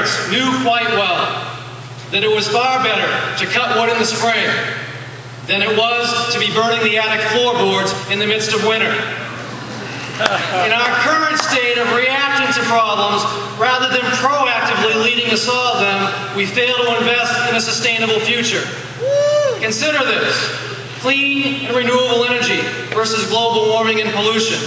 parents knew quite well that it was far better to cut wood in the spring than it was to be burning the attic floorboards in the midst of winter. In our current state of reacting to problems rather than proactively leading to solve them, we fail to invest in a sustainable future. Consider this: clean and renewable energy versus global warming and pollution,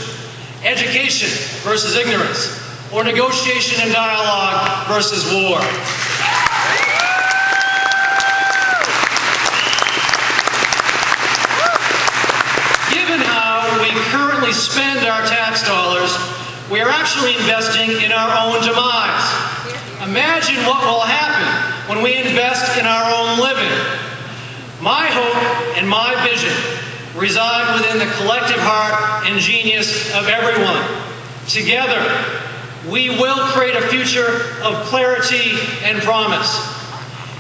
education versus ignorance, or negotiation and dialogue versus war. Given how we currently spend our tax dollars, we are actually investing in our own demise. Imagine what will happen when we invest in our own living. My hope and my vision reside within the collective heart and genius of everyone. Together, we will create a future of clarity and promise.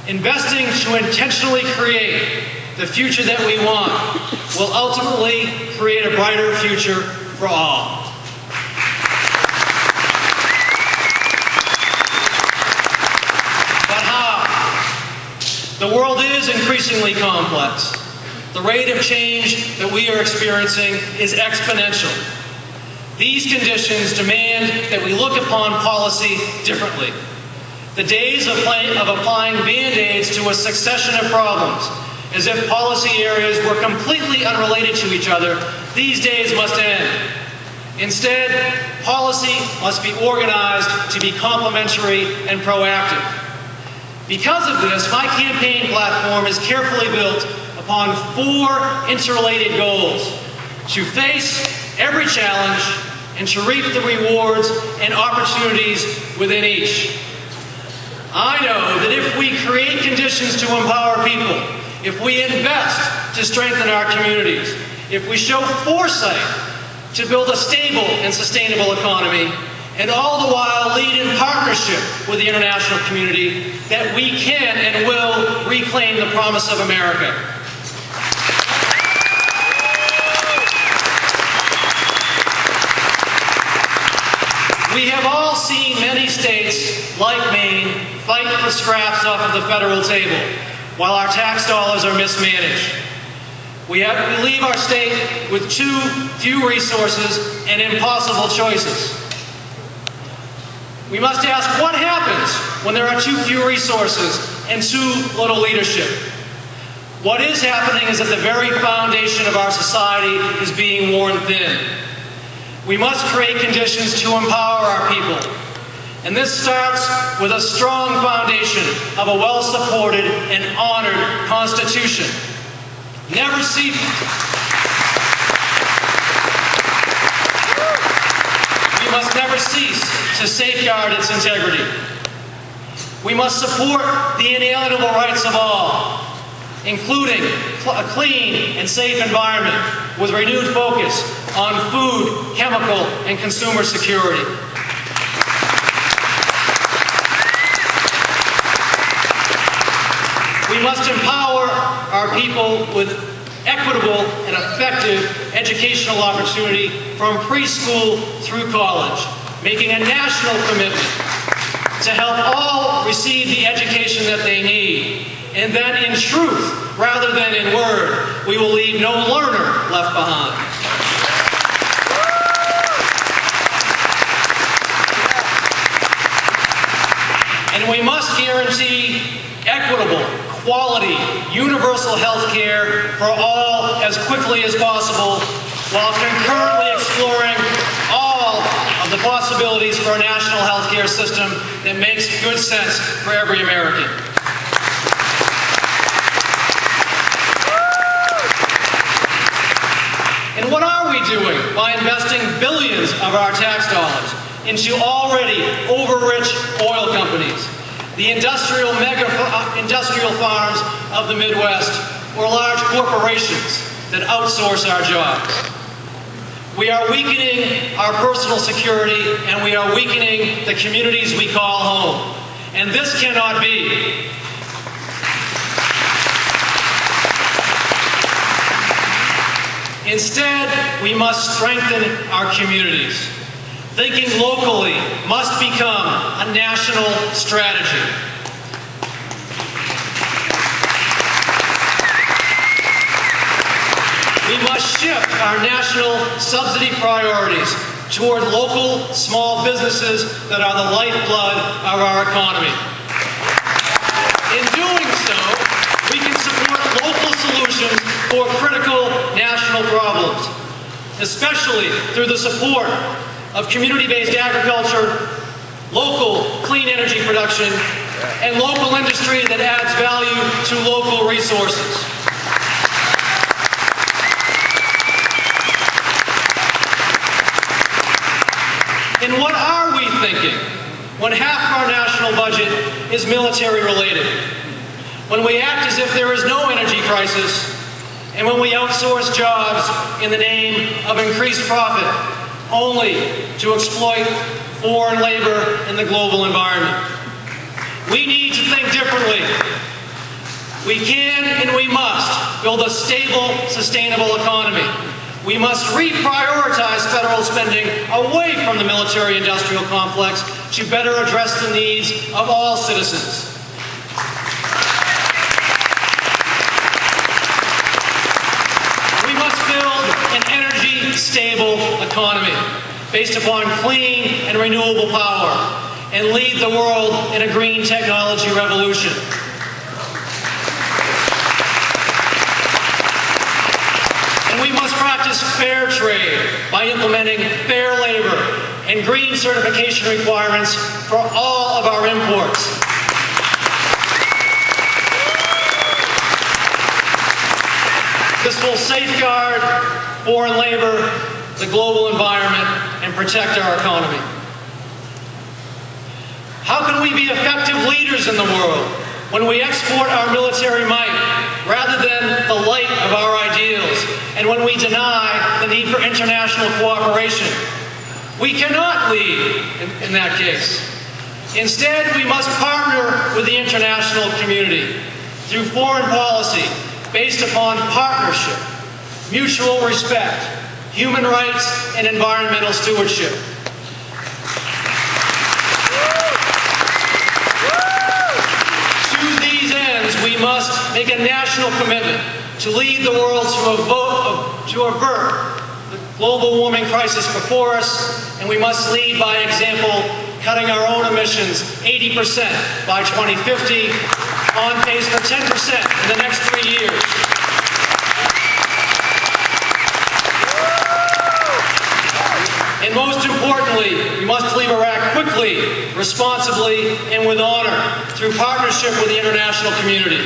Investing to intentionally create the future that we want will ultimately create a brighter future for all. But how? The world is increasingly complex. The rate of change that we are experiencing is exponential. These conditions demand that we look upon policy differently. The days of applying Band-Aids to a succession of problems, as if policy areas were completely unrelated to each other, these days must end. Instead, policy must be organized to be complementary and proactive. Because of this, my campaign platform is carefully built upon 4 interrelated goals: to face every challenge and to reap the rewards and opportunities within each. I know that if we create conditions to empower people, if we invest to strengthen our communities, if we show foresight to build a stable and sustainable economy, and all the while lead in partnership with the international community, that we can and will reclaim the promise of America. We have all seen many states, like Maine, fight for scraps off of the federal table, while our tax dollars are mismanaged. We leave our state with too few resources and impossible choices. We must ask, what happens when there are too few resources and too little leadership? What is happening is that the very foundation of our society is being worn thin. We must create conditions to empower our people. And this starts with a strong foundation of a well-supported and honored Constitution. Never cease. We must never cease to safeguard its integrity. We must support the inalienable rights of all, including a clean and safe environment with renewed focus on food, chemical, and consumer security. We must empower our people with equitable and effective educational opportunity from preschool through college, making a national commitment to help all receive the education that they need. And then in truth, rather than in word, we will leave no learner left behind. And we must guarantee equitable, quality, universal health care for all as quickly as possible, while concurrently exploring all of the possibilities for a national health care system that makes good sense for every American. And what are we doing by investing billions of our tax dollars into already over-rich oil companies, the industrial farms of the Midwest, or large corporations that outsource our jobs? We are weakening our personal security, and we are weakening the communities we call home. And this cannot be. Instead, we must strengthen our communities. Thinking locally must become a national strategy. We must shift our national subsidy priorities toward local small businesses that are the lifeblood of our economy. In doing so, we can support local solutions for critical national problems, especially through the support of community-based agriculture, local clean energy production, and local industry that adds value to local resources. And what are we thinking when half of our national budget is military related? When we act as if there is no energy crisis, and when we outsource jobs in the name of increased profit, only to exploit foreign labor in the global environment. We need to think differently. We can and we must build a stable, sustainable economy. We must reprioritize federal spending away from the military-industrial complex to better address the needs of all citizens. We must build an energy-stable economy based upon clean and renewable power and lead the world in a green technology revolution. We must practice fair trade by implementing fair labor and green certification requirements for all of our imports. This will safeguard foreign labor, the global environment, and protect our economy. How can we be effective leaders in the world when we export our military might rather than the light of our ideals, and when we deny the need for international cooperation? We cannot lead in that case. Instead, we must partner with the international community through foreign policy based upon partnership, mutual respect, human rights, and environmental stewardship. We must make a national commitment to lead the world to avert the global warming crisis before us, and we must lead by example, cutting our own emissions 80% by 2050, on pace for 10% in the next 3 years. And most importantly, we must leave Iraq quickly, responsibly, and with honor through partnership with the international community.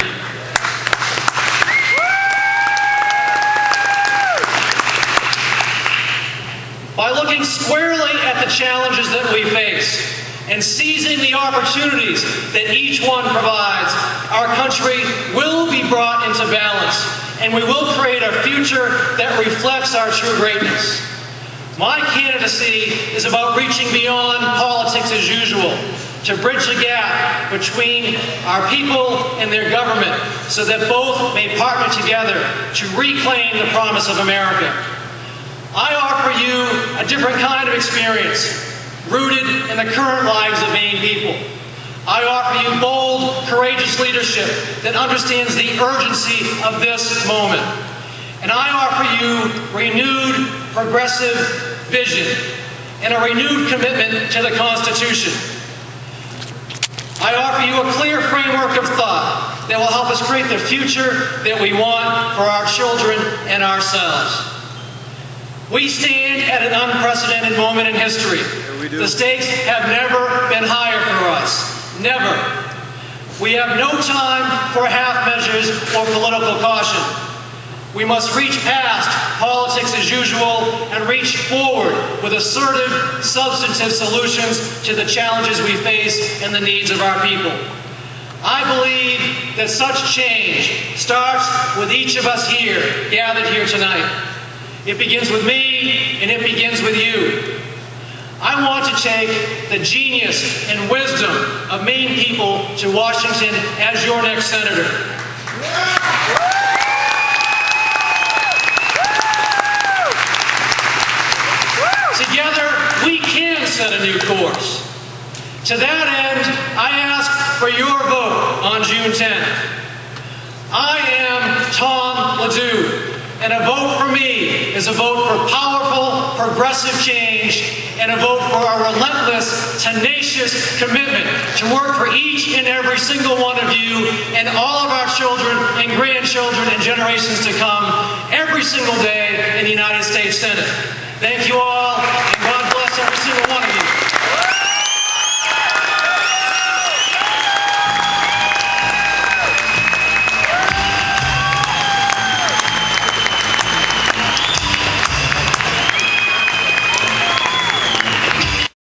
By looking squarely at the challenges that we face and seizing the opportunities that each one provides, our country will be brought into balance, and we will create a future that reflects our true greatness. My candidacy is about reaching beyond politics as usual to bridge the gap between our people and their government so that both may partner together to reclaim the promise of America. I offer you a different kind of experience rooted in the current lives of Maine people. I offer you bold, courageous leadership that understands the urgency of this moment. And I offer you renewed, progressive vision and a renewed commitment to the Constitution. I offer you a clear framework of thought that will help us create the future that we want for our children and ourselves. We stand at an unprecedented moment in history. The stakes have never been higher for us. Never. We have no time for half measures or political caution. We must reach past politics as usual and reach forward with assertive, substantive solutions to the challenges we face and the needs of our people. I believe that such change starts with each of us here, gathered here tonight. It begins with me, and it begins with you. I want to take the genius and wisdom of Maine people to Washington as your next senator. Together, we can set a new course. To that end, I ask for your vote on June 10th. I am Tom Ledue, and a vote for me is a vote for powerful, progressive change, and a vote for a relentless, tenacious commitment to work for each and every single one of you and all of our children and grandchildren and generations to come every single day in the United States Senate. Thank you all, and God bless every single one of you.